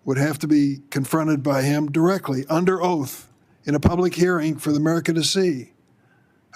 would have to be confronted by him directly, under oath, in a public hearing for America to see.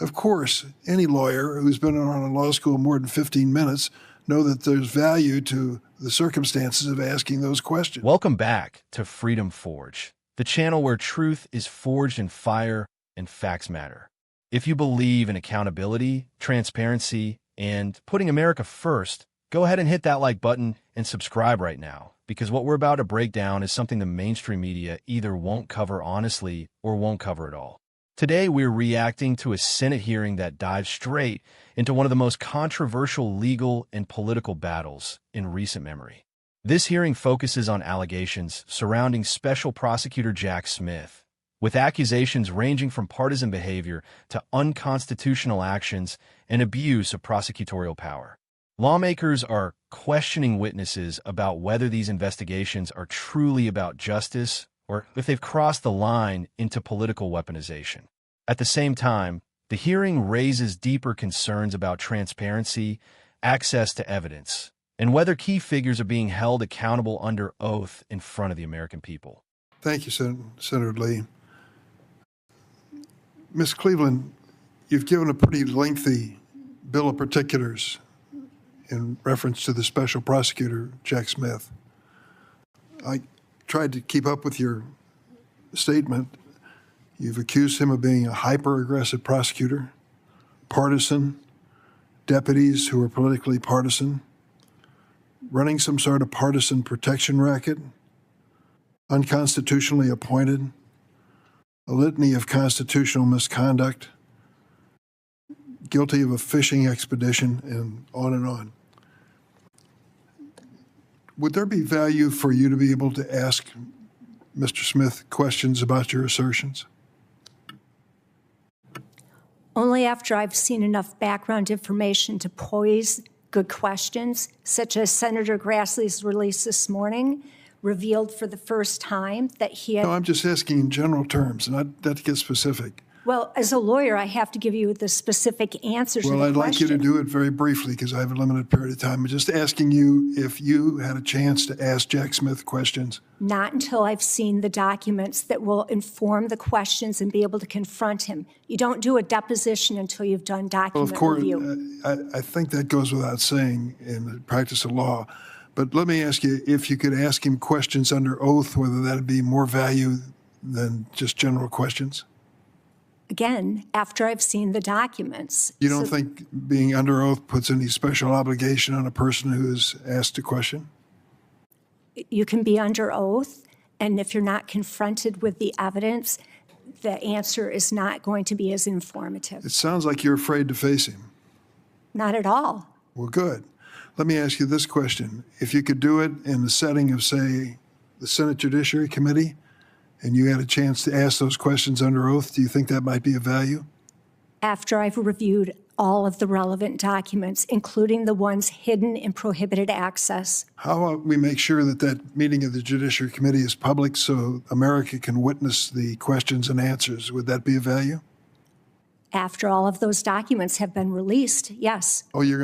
Of course, any lawyer who's been on a law school more than 15 minutes know that there's value to the circumstances of asking those questions. Welcome back to Freedom Forge, the channel where truth is forged in fire and facts matter. If you believe in accountability, transparency, and putting America first, go ahead and hit that like button and subscribe right now, because what we're about to break down is something the mainstream media either won't cover honestly or won't cover at all. Today, we're reacting to a Senate hearing that dives straight into one of the most controversial legal and political battles in recent memory. This hearing focuses on allegations surrounding Special Prosecutor Jack Smith, with accusations ranging from partisan behavior to unconstitutional actions and abuse of prosecutorial power. Lawmakers are questioning witnesses about whether these investigations are truly about justice or if they've crossed the line into political weaponization. At the same time, the hearing raises deeper concerns about transparency, access to evidence, and whether key figures are being held accountable under oath in front of the American people. Thank you, Senator Lee. Ms. Cleveland, you've given a pretty lengthy bill of particulars in reference to the Special Prosecutor Jack Smith. I tried to keep up with your statement. You've accused him of being a hyper-aggressive prosecutor, partisan, deputies who are politically partisan, running some sort of partisan protection racket, unconstitutionally appointed, a litany of constitutional misconduct, guilty of a fishing expedition, and on and on. Would there be value for you to be able to ask Mr. Smith questions about your assertions? Only after I've seen enough background information to poise good questions, such as Senator Grassley's release this morning revealed for the first time that he had... No, I'm just asking in general terms, and not to get specific. Well, as a lawyer, I have to give you the specific answers to the question. Well, I'd like you to do it very briefly because I have a limited period of time. I'm just asking you if you had a chance to ask Jack Smith questions. Not until I've seen the documents that will inform the questions and be able to confront him. You don't do a deposition until you've done document review. Well, of course, I think that goes without saying in the practice of law. But let me ask you if you could ask him questions under oath, whether that would be more value than just general questions? Again, after I've seen the documents. You don't think being under oath puts any special obligation on a person who is asked a question? You can be under oath, and if you're not confronted with the evidence, the answer is not going to be as informative. It sounds like you're afraid to face him. Not at all. Well, good. Let me ask you this question. If you could do it in the setting of, say, the Senate Judiciary Committee, and you had a chance to ask those questions under oath, do you think that might be of value? After I've reviewed all of the relevant documents, including the ones hidden in prohibited access. How about we make sure that that meeting of the Judiciary Committee is public so America can witness the questions and answers? Would that be of value? After all of those documents have been released, yes. Oh, you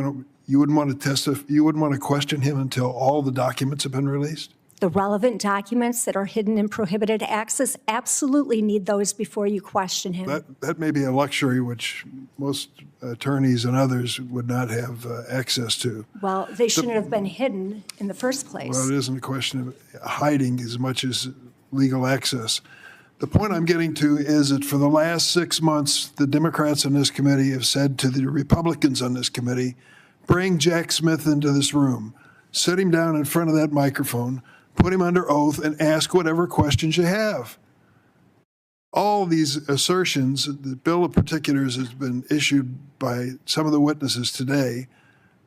wouldn't want to testify, you wouldn't want to question him until all the documents have been released? The relevant documents that are hidden in prohibited access, absolutely need those before you question him. That may be a luxury which most attorneys and others would not have access to. Well, they shouldn't have been hidden in the first place. Well, it isn't a question of hiding as much as legal access. The point I'm getting to is that for the last 6 months, the Democrats on this committee have said to the Republicans on this committee, bring Jack Smith into this room, sit him down in front of that microphone, put him under oath, and ask whatever questions you have. All these assertions, the bill of particulars has been issued by some of the witnesses today,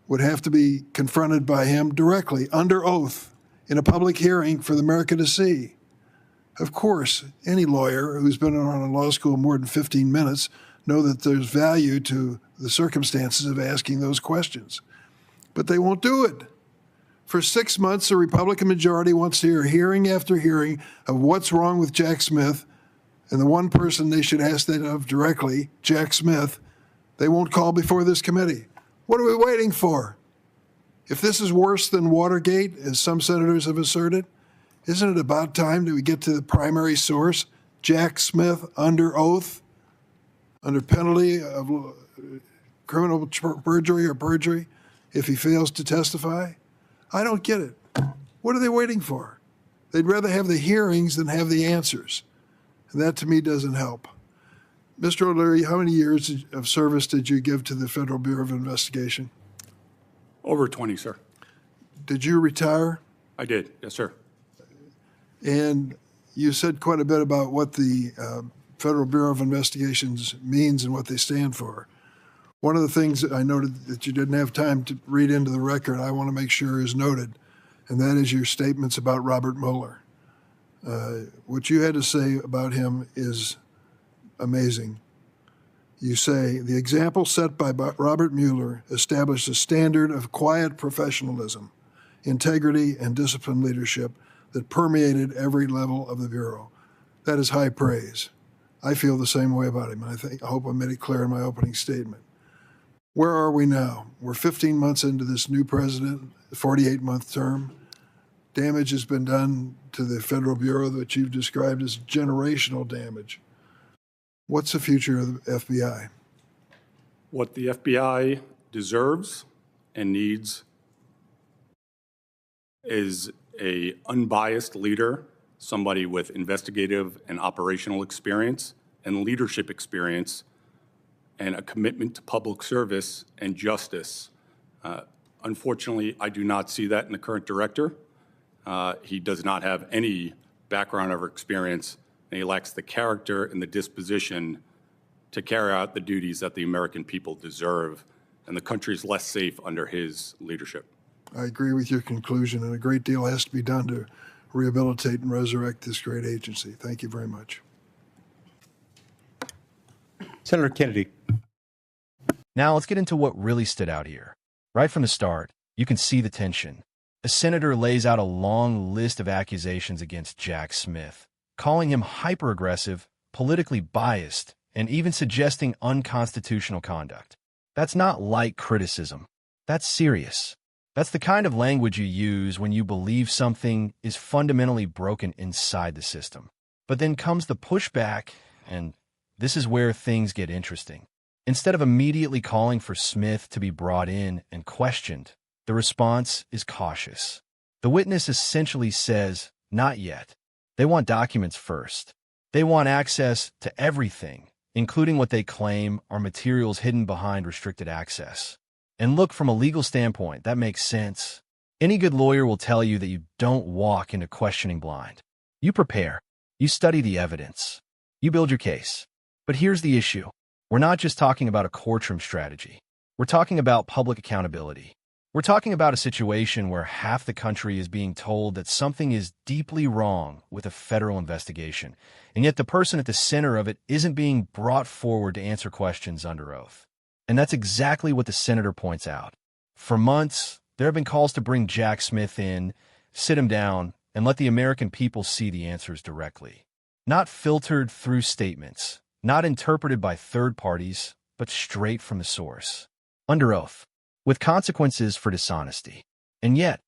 would have to be confronted by him directly, under oath, in a public hearing for America to see. Of course, any lawyer who's been on a law school more than 15 minutes know that there's value to the circumstances of asking those questions. But they won't do it. For 6 months, the Republican majority wants to hear hearing after hearing of what's wrong with Jack Smith, and the one person they should ask that of directly, Jack Smith, they won't call before this committee. What are we waiting for? If this is worse than Watergate, as some senators have asserted, Isn't it about time that we get to the primary source, Jack Smith, under oath, under penalty of criminal perjury or perjury, if he fails to testify? I don't get it. What are they waiting for? They'd rather have the hearings than have the answers. And that, to me, doesn't help. Mr. O'Leary, how many years of service did you give to the Federal Bureau of Investigation? Over 20, sir. Did you retire? I did, yes, sir. And you said quite a bit about what the Federal Bureau of Investigations means and what they stand for. One of the things that I noted that you didn't have time to read into the record, I want to make sure is noted, and that is your statements about Robert Mueller. What you had to say about him is amazing. You say, the example set by Robert Mueller established a standard of quiet professionalism, integrity, and disciplined leadership that permeated every level of the Bureau. That is high praise. I feel the same way about him, and I hope I made it clear in my opening statement. Where are we now? We're 15 months into this new president, 48-month term. Damage has been done to the Federal Bureau that you've described as generational damage. What's the future of the FBI? What the FBI deserves and needs is an unbiased leader, somebody with investigative and operational experience and leadership experience, and a commitment to public service and justice. Unfortunately, I do not see that in the current director. He does not have any background or experience, and he lacks the character and the disposition to carry out the duties that the American people deserve, and the country is less safe under his leadership. I agree with your conclusion, and a great deal has to be done to rehabilitate and resurrect this great agency. Thank you very much. Senator Kennedy. Now let's get into what really stood out here. Right from the start, you can see the tension. The senator lays out a long list of accusations against Jack Smith, calling him hyper-aggressive, politically biased, and even suggesting unconstitutional conduct. That's not light criticism. That's serious. That's the kind of language you use when you believe something is fundamentally broken inside the system. But then comes the pushback, and this is where things get interesting. Instead of immediately calling for Smith to be brought in and questioned, the response is cautious. The witness essentially says, not yet. They want documents first. They want access to everything, including what they claim are materials hidden behind restricted access. And look, from a legal standpoint, that makes sense. Any good lawyer will tell you that you don't walk into questioning blind. You prepare. You study the evidence. You build your case. But here's the issue. We're not just talking about a courtroom strategy. We're talking about public accountability. We're talking about a situation where half the country is being told that something is deeply wrong with a federal investigation, and yet the person at the center of it isn't being brought forward to answer questions under oath. And that's exactly what the senator points out. For months, there have been calls to bring Jack Smith in, sit him down, and let the American people see the answers directly. Not filtered through statements, not interpreted by third parties, but straight from the source. Under oath, with consequences for dishonesty. And yet,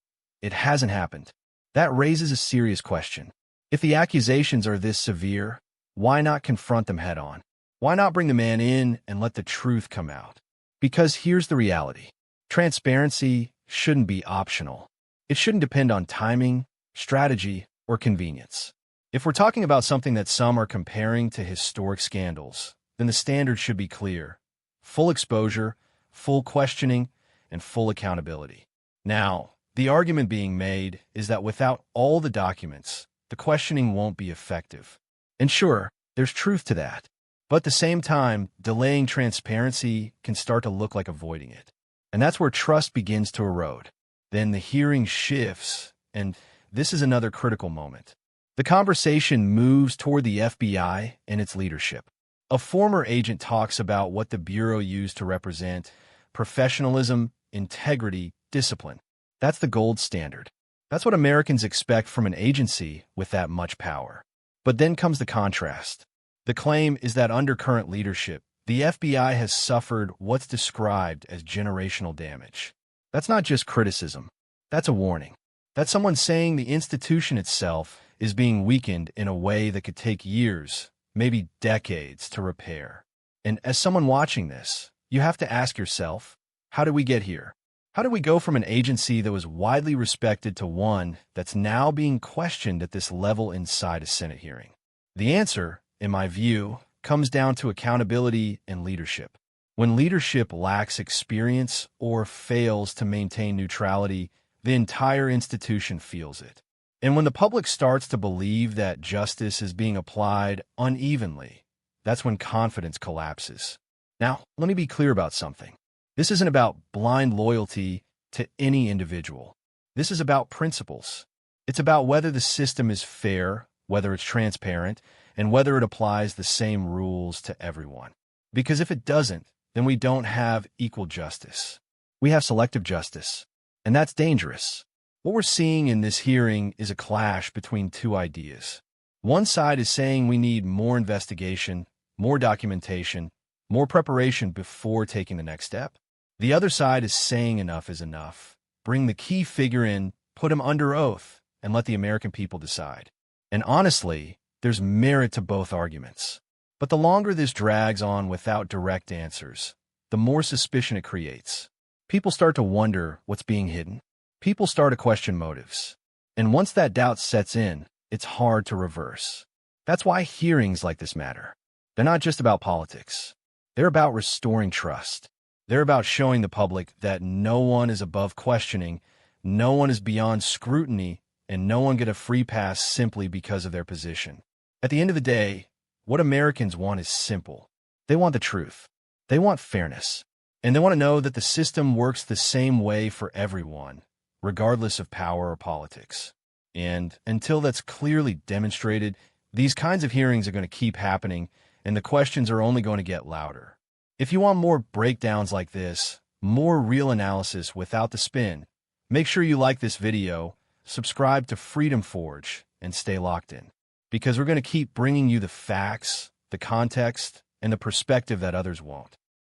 it hasn't happened. That raises a serious question. If the accusations are this severe, why not confront them head on? Why not bring the man in and let the truth come out? Because here's the reality. Transparency shouldn't be optional. It shouldn't depend on timing, strategy, or convenience. If we're talking about something that some are comparing to historic scandals, then the standard should be clear. Full exposure, full questioning, and full accountability. Now, the argument being made is that without all the documents, the questioning won't be effective. And sure, there's truth to that. But at the same time, delaying transparency can start to look like avoiding it. And that's where trust begins to erode. Then the hearing shifts, and this is another critical moment. The conversation moves toward the FBI and its leadership. A former agent talks about what the Bureau used to represent professionalism, integrity, discipline. That's the gold standard. That's what Americans expect from an agency with that much power. But then comes the contrast. The claim is that under current leadership, the FBI has suffered what's described as generational damage. That's not just criticism. That's a warning. That's someone saying the institution itself is being weakened in a way that could take years, maybe decades, to repair. And as someone watching this, you have to ask yourself, how did we get here? How did we go from an agency that was widely respected to one that's now being questioned at this level inside a Senate hearing? The answer, in my view, comes down to accountability and leadership. When leadership lacks experience or fails to maintain neutrality, the entire institution feels it. And when the public starts to believe that justice is being applied unevenly, that's when confidence collapses. Now, let me be clear about something. This isn't about blind loyalty to any individual. This is about principles. It's about whether the system is fair, whether it's transparent, and whether it applies the same rules to everyone. Because if it doesn't, then we don't have equal justice. We have selective justice, and that's dangerous. What we're seeing in this hearing is a clash between two ideas. One side is saying we need more investigation, more documentation, more preparation before taking the next step. The other side is saying enough is enough. Bring the key figure in, put him under oath, and let the American people decide. And honestly, there's merit to both arguments. But the longer this drags on without direct answers, the more suspicion it creates. People start to wonder what's being hidden. People start to question motives. And once that doubt sets in, it's hard to reverse. That's why hearings like this matter. They're not just about politics. They're about restoring trust. They're about showing the public that no one is above questioning, no one is beyond scrutiny, and no one gets a free pass simply because of their position. At the end of the day, what Americans want is simple. They want the truth. They want fairness. And they want to know that the system works the same way for everyone, regardless of power or politics. And until that's clearly demonstrated, these kinds of hearings are going to keep happening, and the questions are only going to get louder. If you want more breakdowns like this, more real analysis without the spin, make sure you like this video, subscribe to Freedom Forge, and stay locked in. Because we're going to keep bringing you the facts, the context, and the perspective that others won't.